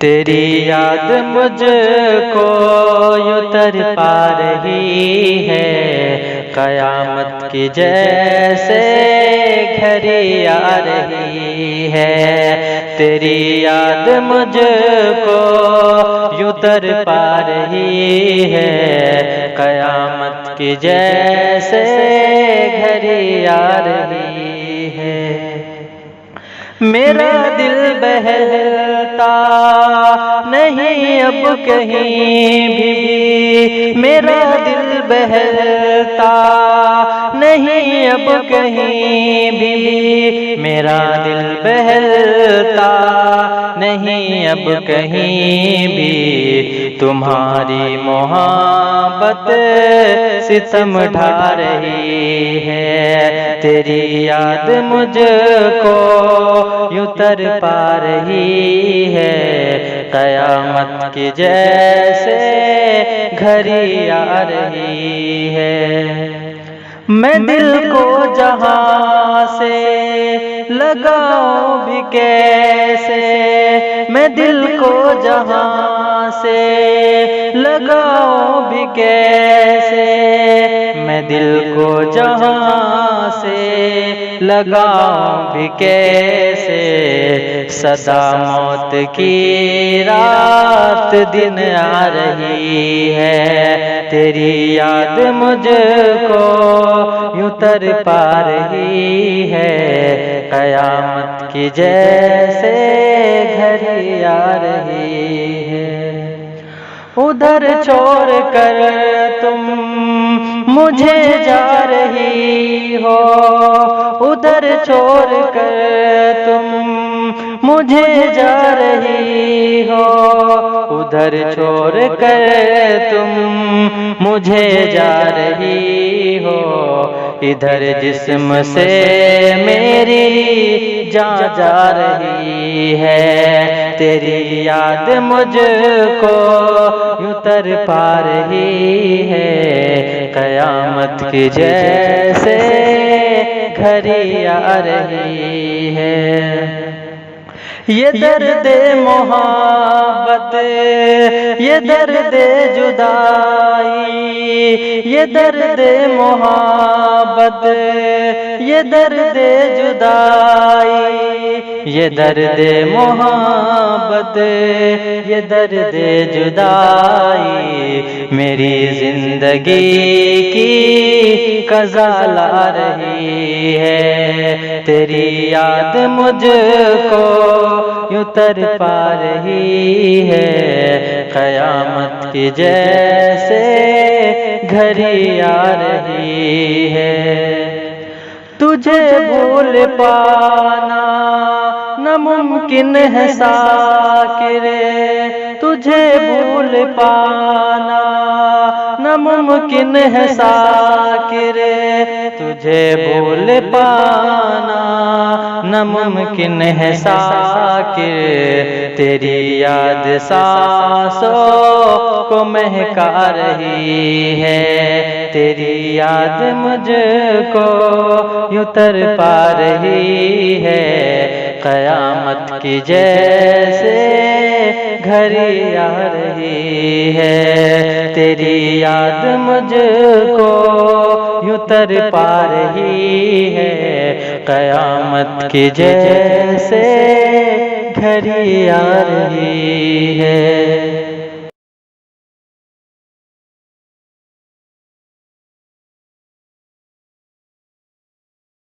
تیری یاد مجھ کو یوں تر پا رہی ہے، قیامت کی جیسے گھڑی آ رہی ہے۔ تیری یاد مجھ کو یوں تر پا رہی ہے، قیامت کی جیسے گھڑی آ رہی ہے۔ میرا دل بہلتا نہیں اب کہیں بھی، میرا دل بہلتا نہیں اب کہیں بھی، میرا دل بہلتا نہیں اب کہیں بھی، تمہاری محبت ستم ڈھا رہی ہے۔ تیری یاد مجھ کو یوں تر پا رہی ہے، قیامت کی جیسے گھڑی آ رہی ہے۔ میں دل کو جہاں سے لگاؤں بھی کیسے، میں دل کو جہاں سے لگاؤں بھی کیسے، میں دل کو جہاں سے لگاؤں بھی کیسے، صدا موت کی رات دن آ رہی ہے۔ تیری یاد مجھ کو یوں تر پا رہی ہے، قیامت کی جیسے گھڑی آ رہی ہے۔ ادھر چھوڑ کر تم مجھے جا رہی ہو، ادھر چھوڑ کر تم مجھے جا رہی ہو، ادھر چھوڑ کر تم مجھے جا رہی ہو، ادھر جسم سے میری جان جا رہی ہے۔ تیری یاد مجھ کو یوں تر پا رہی ہے، قیامت کی جیسے گھڑی آ رہی ہے۔ یہ درد محبت، یہ درد جدائی، یہ درد محبت، یہ درد جدائی، یہ درد محبت، یہ درد جدائی، میری زندگی کی قضا لا رہی ہے۔ تیری یاد مجھ کو یوں تر پا رہی ہے، قیامت کی جیسے گھڑی آ رہی ہے۔ تجھے بھول پانا ناممکن ہے ساکر، تجھے بھول پانا ناممکن ہے ساکر، تجھے بھول پانا ناممکن ہے ساکر، تیری یاد سانسوں کو مہکا رہی ہے۔ تیری یاد مجھ کو یوں تر پا رہی ہے، قیامت کی جیسے گھڑی آ رہی ہے۔ تیری یاد مجھ کو یوں تر پا رہی ہے، قیامت کی جیسے گھڑی آ رہی ہے۔